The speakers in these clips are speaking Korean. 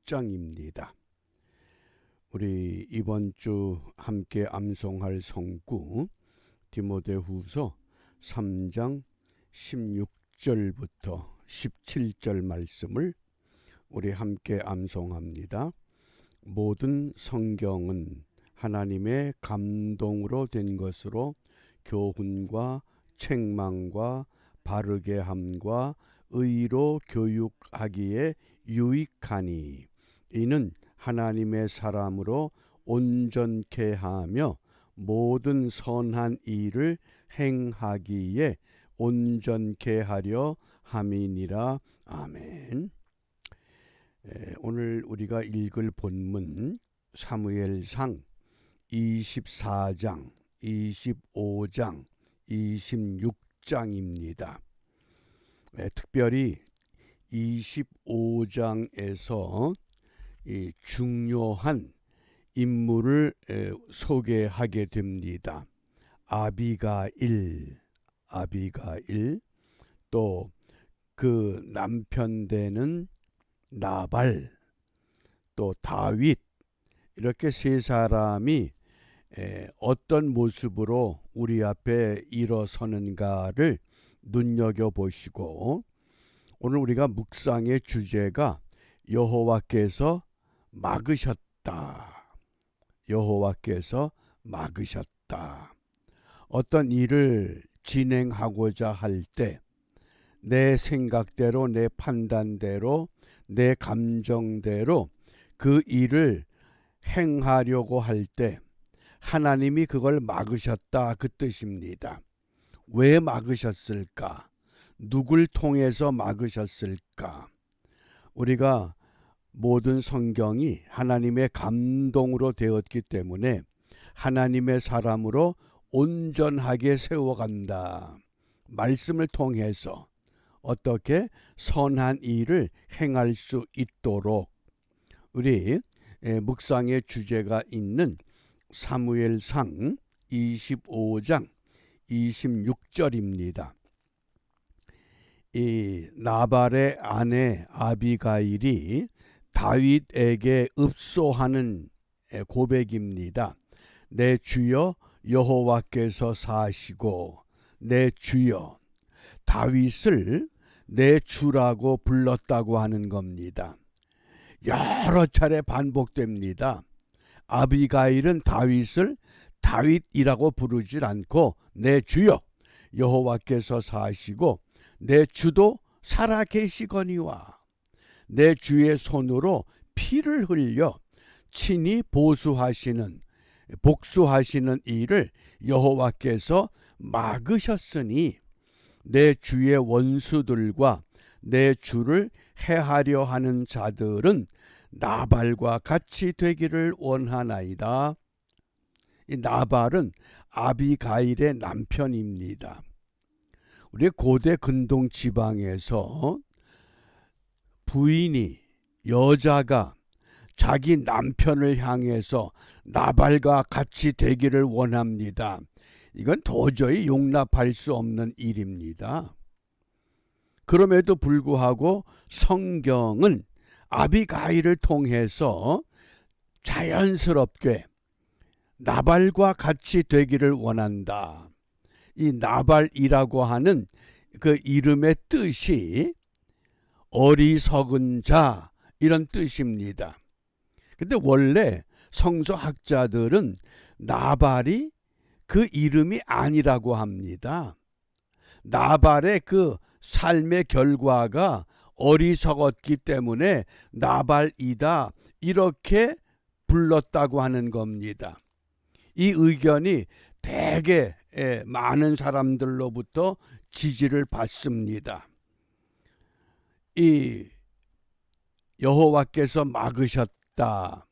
16장입니다. 우리 이번 주 함께 암송할 성구 디모데후서 3장 16절부터 17절 말씀을 우리 함께 암송합니다. 모든 성경은 하나님의 감동으로 된 것으로 교훈과 책망과 바르게 함과 의로 교육하기에 유익하니 이는 하나님의 사람으로 온전케 하며 모든 선한 일을 행하기에 온전케 하려 함이니라. 아멘. 오늘 우리가 읽을 본문 사무엘상 24장, 25장, 26장입니다. 특별히 25장에서 이 중요한 인물을 소개하게 됩니다. 아비가일, 또 그 남편 되는 나발, 또 다윗, 이렇게 세 사람이 어떤 모습으로 우리 앞에 일어서는가를 눈여겨보시고, 오늘 우리가 묵상의 주제가 여호와께서 막으셨다. 여호와께서 막으셨다. 어떤 일을 진행하고자 할 때 내 생각대로, 내 판단대로, 내 감정대로 그 일을 행하려고 할 때 하나님이 그걸 막으셨다, 그 뜻입니다. 왜 막으셨을까? 누굴 통해서 막으셨을까? 우리가 모든 성경이 하나님의 감동으로 되었기 때문에 하나님의 사람으로 온전하게 세워간다. 말씀을 통해서 어떻게 선한 일을 행할 수 있도록 우리 묵상의 주제가 있는 사무엘상 25장 26절입니다. 이 나발의 아내 아비가일이 다윗에게 읍소하는 고백입니다. 내 주여 여호와께서 사시고, 내 주여, 다윗을 내 주라고 불렀다고 하는 겁니다. 여러 차례 반복됩니다. 아비가일은 다윗을 다윗이라고 부르질 않고 내 주여 여호와께서 사시고 내 주도 살아 계시거니와 내 주의 손으로 피를 흘려 친히 복수하시는 일을 여호와께서 막으셨으니 내 주의 원수들과 내 주를 해하려 하는 자들은 나발과 같이 되기를 원하나이다. 이 나발은 아비가일의 남편입니다. 우리 고대 근동 지방에서 부인이, 여자가 자기 남편을 향해서 나발과 같이 되기를 원합니다. 이건 도저히 용납할 수 없는 일입니다. 그럼에도 불구하고 성경은 아비가일을 통해서 자연스럽게 나발과 같이 되기를 원한다. 이 나발이라고 하는 그 이름의 뜻이 어리석은 자, 이런 뜻입니다. 근데 원래 성서학자들은 나발이 그 이름이 아니라고 합니다. 나발의 그 삶의 결과가 어리석었기 때문에 나발이다, 이렇게 불렀다고 하는 겁니다. 이 의견이 대개 많은 사람들로부터 지지를 받습니다. 이 여호와께서 막으셨다,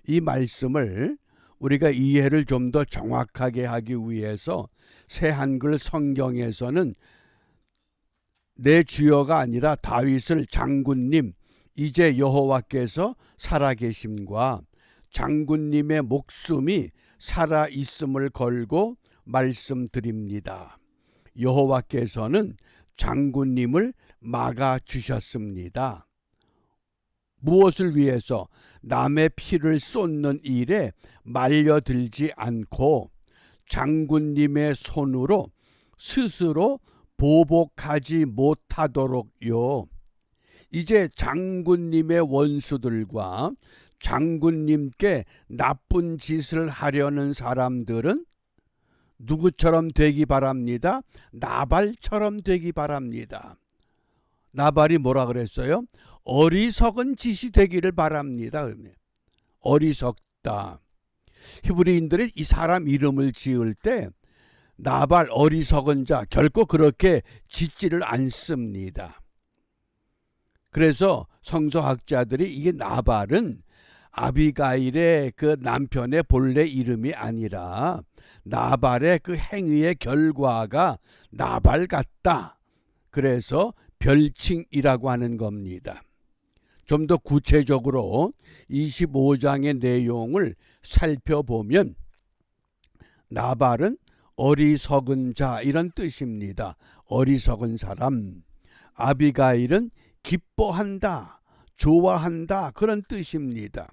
이 말씀을 우리가 이해를 좀 더 정확하게 하기 위해서 새 한글 성경에서는 내 주여가 아니라 다윗을 장군님, 이제 여호와께서 살아계심과 장군님의 목숨이 살아있음을 걸고 말씀드립니다. 여호와께서는 장군님을 막아주셨습니다. 무엇을 위해서? 남의 피를 쏟는 일에 말려들지 않고 장군님의 손으로 스스로 보복하지 못하도록요. 이제 장군님의 원수들과 장군님께 나쁜 짓을 하려는 사람들은 누구처럼 되기 바랍니다? 나발처럼 되기 바랍니다. 나발이 뭐라 그랬어요? 어리석은 짓이 되기를 바랍니다. 어리석다. 히브리인들이 이 사람 이름을 지을 때 나발, 어리석은 자, 결코 그렇게 짓지를 않습니다. 그래서 성서학자들이 이게 나발은 아비가일의 그 남편의 본래 이름이 아니라 나발의 그 행위의 결과가 나발 같다. 그래서 별칭이라고 하는 겁니다. 좀 더 구체적으로 25장의 내용을 살펴보면 나발은 어리석은 자 이런 뜻입니다. 어리석은 사람. 아비가일은 기뻐한다, 좋아한다 그런 뜻입니다.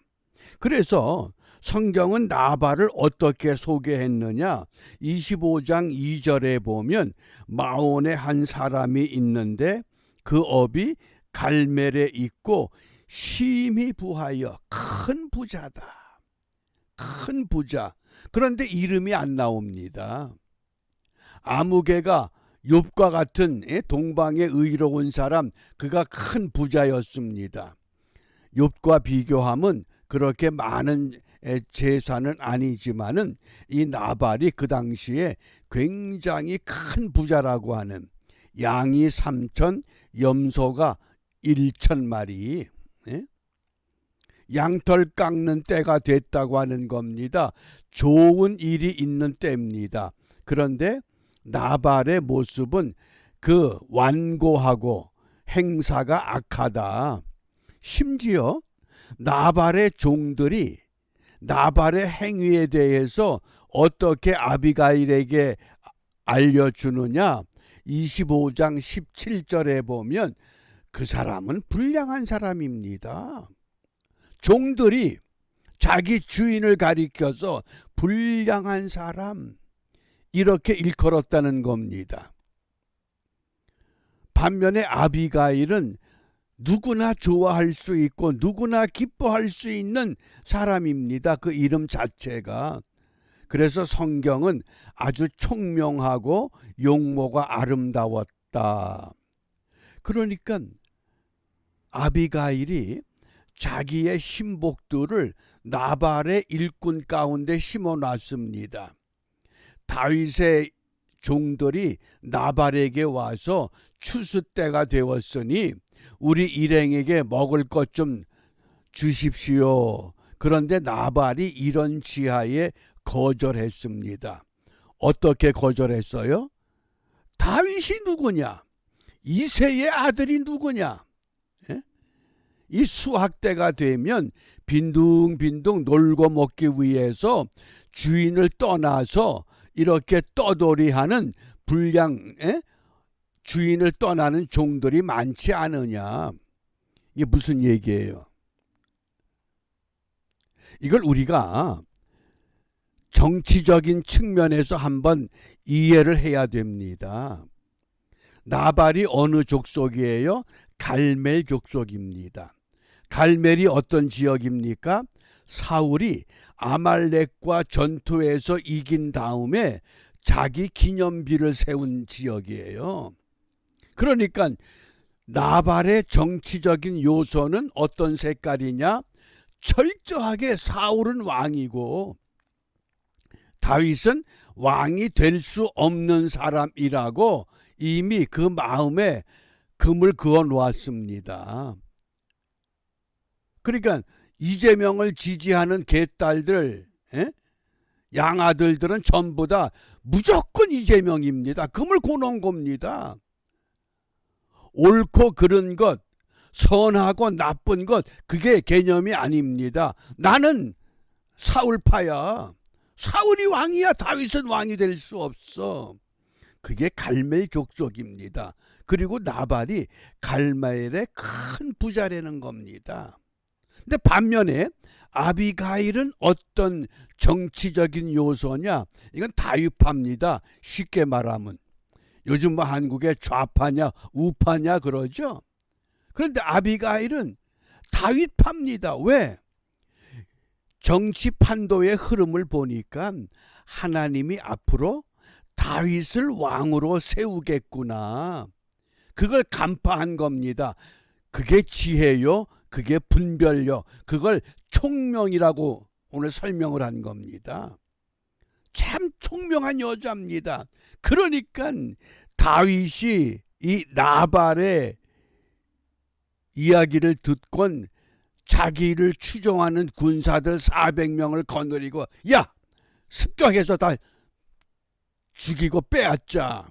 그래서 성경은 나발을 어떻게 소개했느냐? 25장 2절에 보면 마온의 한 사람이 있는데 그 업이 갈멜에 있고 심히 부하여 큰 부자다. 큰 부자. 그런데 이름이 안 나옵니다. 아무개가 욥과 같은 동방의 의로운 사람, 그가 큰 부자였습니다. 욥과 비교하면 그렇게 많은 재산은 아니지만은 이 나발이 그 당시에 굉장히 큰 부자라고 하는, 양이 3천, 염소가 1천 마리, 양털 깎는 때가 됐다고 하는 겁니다. 좋은 일이 있는 때입니다. 그런데 나발의 모습은 그 완고하고 행사가 악하다. 심지어 나발의 종들이 나발의 행위에 대해서 어떻게 아비가일에게 알려주느냐? 25장 17절에 보면 그 사람은 불량한 사람입니다. 종들이 자기 주인을 가리켜서 불량한 사람 이렇게 일컬었다는 겁니다. 반면에 아비가일은 누구나 좋아할 수 있고 누구나 기뻐할 수 있는 사람입니다. 그 이름 자체가. 그래서 성경은 아주 총명하고 용모가 아름다웠다. 그러니까 아비가일이 자기의 신복들을 나발의 일꾼 가운데 심어놨습니다. 다윗의 종들이 나발에게 와서 추수 때가 되었으니 우리 일행에게 먹을 것 좀 주십시오. 그런데 나발이 이런 지하에 거절했습니다. 어떻게 거절했어요? 다윗이 누구냐? 이새의 아들이 누구냐? 이 수학 때가 되면 빈둥빈둥 놀고 먹기 위해서 주인을 떠나서 이렇게 떠돌이하는 불량, 주인을 떠나는 종들이 많지 않으냐? 이게 무슨 얘기예요? 이걸 우리가 정치적인 측면에서 한번 이해를 해야 됩니다. 나발이 어느 족속이에요? 갈멜 족속입니다. 갈멜이 어떤 지역입니까? 사울이 아말렉과 전투에서 이긴 다음에 자기 기념비를 세운 지역이에요. 그러니까 나발의 정치적인 요소는 어떤 색깔이냐? 철저하게 사울은 왕이고 다윗은 왕이 될 수 없는 사람이라고 이미 그 마음에 금을 그어 놓았습니다. 그러니까 이재명을 지지하는 개딸들, 양아들들은 전부 다 무조건 이재명입니다. 금을 고놓은 겁니다. 옳고 그른 것, 선하고 나쁜 것, 그게 개념이 아닙니다. 나는 사울파야. 사울이 왕이야. 다윗은 왕이 될 수 없어. 그게 갈멜 족속입니다. 그리고 나발이 갈멜의 큰 부자라는 겁니다. 근데 반면에 아비가일은 어떤 정치적인 요소냐? 이건 다윗파입니다. 쉽게 말하면. 요즘 뭐 한국에 좌파냐 우파냐 그러죠. 그런데 아비가일은 다윗파입니다. 왜? 정치 판도의 흐름을 보니까 하나님이 앞으로 다윗을 왕으로 세우겠구나. 그걸 간파한 겁니다. 그게 지혜요. 그게 분별요. 그걸 총명이라고 오늘 설명을 한 겁니다. 참 총명한 여자입니다. 그러니까 다윗이 이 나발의 이야기를 듣곤 자기를 추종하는 군사들 400명을 거느리고 야! 습격해서 다 죽이고 빼앗자.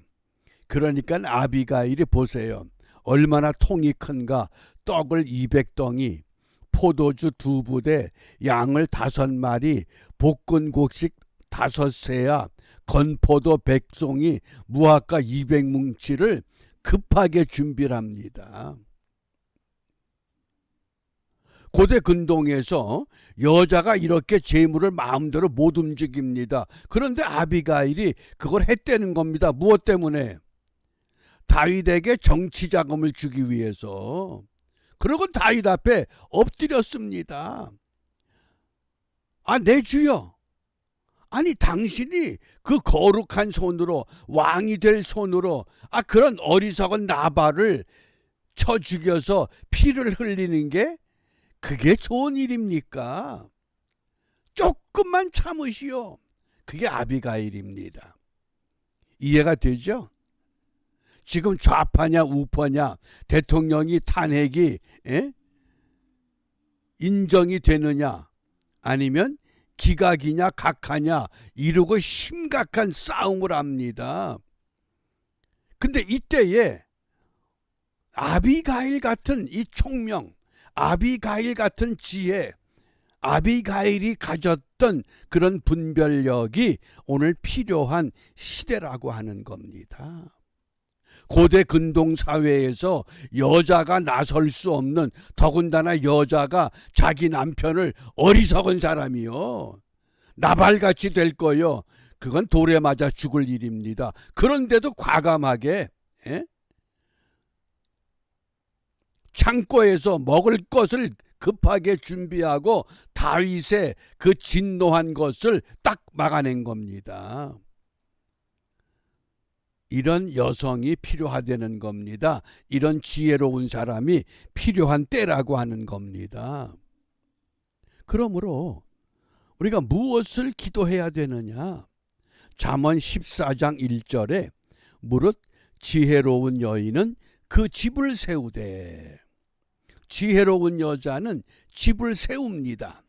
그러니까 아비가일이 보세요. 얼마나 통이 큰가. 떡을 200덩이, 포도주 2부대, 양을 5마리, 볶은 곡식 5세야, 건포도 100송이, 무화과 200뭉치를 급하게 준비를 합니다. 고대 근동에서 여자가 이렇게 재물을 마음대로 못 움직입니다. 그런데 아비가일이 그걸 했다는 겁니다. 무엇 때문에? 다윗에게 정치 자금을 주기 위해서. 그러고 다윗 앞에 엎드렸습니다. 아, 내 주여. 아니 당신이 그 거룩한 손으로 왕이 될 손으로 그런 어리석은 나발을 쳐 죽여서 피를 흘리는 게 그게 좋은 일입니까? 조금만 참으시오. 그게 아비가일입니다. 이해가 되죠? 지금 좌파냐 우파냐 대통령이 탄핵이 인정이 되느냐 아니면 기각이냐 각하냐 이러고 심각한 싸움을 합니다. 근데 이때에 아비가일 같은 이 총명, 아비가일 같은 지혜, 아비가일이 가졌던 그런 분별력이 오늘 필요한 시대라고 하는 겁니다. 고대 근동 사회에서 여자가 나설 수 없는, 더군다나 여자가 자기 남편을 어리석은 사람이요 나발같이 될 거요. 그건 돌에 맞아 죽을 일입니다. 그런데도 과감하게 창고에서 먹을 것을 급하게 준비하고 다윗의 그 진노한 것을 딱 막아낸 겁니다. 이런 여성이 필요하다는 겁니다. 이런 지혜로운 사람이 필요한 때라고 하는 겁니다. 그러므로 우리가 무엇을 기도해야 되느냐? 잠언 14장 1절에 무릇 지혜로운 여인은 그 집을 세우되, 지혜로운 여자는 집을 세웁니다.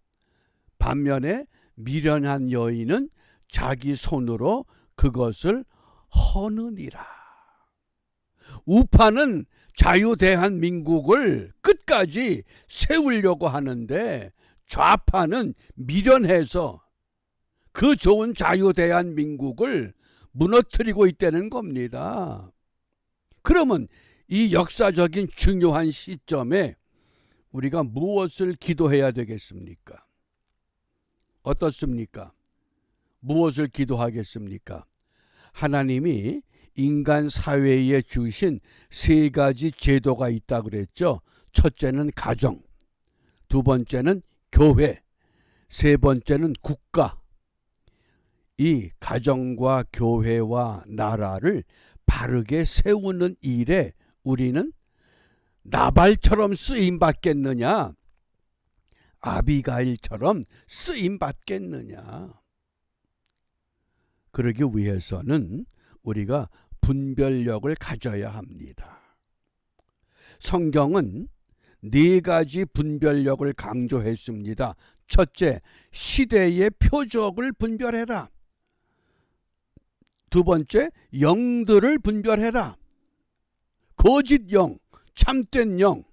반면에 미련한 여인은 자기 손으로 그것을 허느니라. 우파는 자유대한민국을 끝까지 세우려고 하는데 좌파는 미련해서 그 좋은 자유대한민국을 무너뜨리고 있다는 겁니다. 그러면 이 역사적인 중요한 시점에 우리가 무엇을 기도해야 되겠습니까? 어떻습니까? 무엇을 기도하겠습니까? 하나님이 인간 사회에 주신 3가지 제도가 있다 그랬죠. 첫째는 가정, 두 번째는 교회, 세 번째는 국가. 이 가정과 교회와 나라를 바르게 세우는 일에 우리는 나발처럼 쓰임 받겠느냐, 아비가일처럼 쓰임 받겠느냐. 그러기 위해서는 우리가 분별력을 가져야 합니다. 성경은 4가지 분별력을 강조했습니다. 첫째, 시대의 표적을 분별해라. 두 번째, 영들을 분별해라. 거짓 영, 참된 영,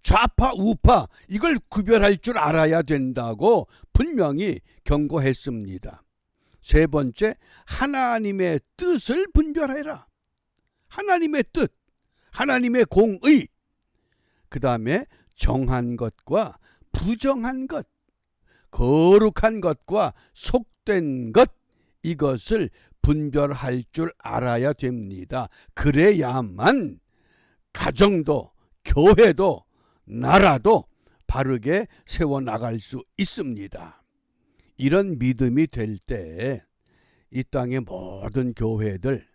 좌파 우파 이걸 구별할 줄 알아야 된다고 분명히 경고했습니다. 세 번째, 하나님의 뜻을 분별해라. 하나님의 뜻, 하나님의 공의. 그 다음에 정한 것과 부정한 것, 거룩한 것과 속된 것, 이것을 분별할 줄 알아야 됩니다. 그래야만 가정도 교회도 나라도 바르게 세워나갈 수 있습니다. 이런 믿음이 될 때 이 땅의 모든 교회들,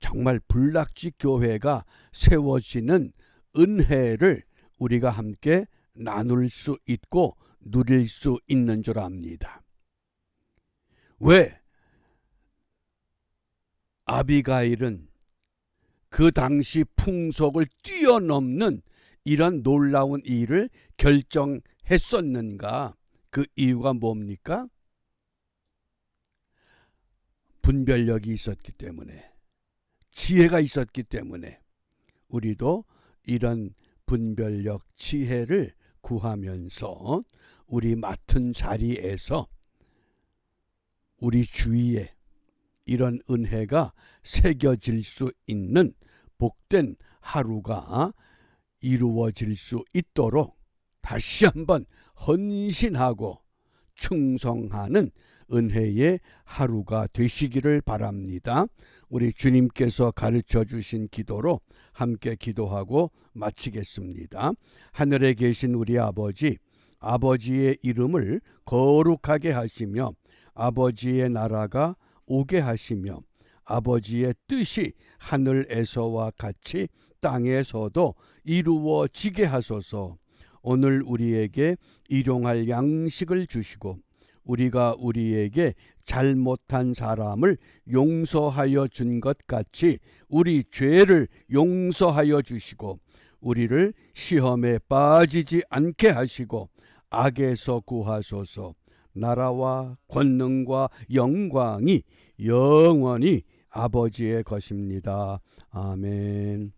정말 불낙지 교회가 세워지는 은혜를 우리가 함께 나눌 수 있고 누릴 수 있는 줄 압니다. 왜? 아비가일은 그 당시 풍속을 뛰어넘는 이런 놀라운 일을 결정했었는가? 그 이유가 뭡니까? 분별력이 있었기 때문에, 지혜가 있었기 때문에. 우리도 이런 분별력, 지혜를 구하면서 우리 맡은 자리에서 우리 주위에 이런 은혜가 새겨질 수 있는 복된 하루가 이루어질 수 있도록 다시 한번 헌신하고 충성하는 은혜의 하루가 되시기를 바랍니다. 우리 주님께서 가르쳐 주신 기도로 함께 기도하고 마치겠습니다. 하늘에 계신 우리 아버지, 아버지의 이름을 거룩하게 하시며 아버지의 나라가 오게 하시며 아버지의 뜻이 하늘에서와 같이 땅에서도 이루어지게 하소서. 오늘 우리에게 일용할 양식을 주시고 우리가 우리에게 잘못한 사람을 용서하여 준 것 같이 우리 죄를 용서하여 주시고 우리를 시험에 빠지지 않게 하시고 악에서 구하소서. 나라와 권능과 영광이 영원히 아버지의 것입니다. 아멘.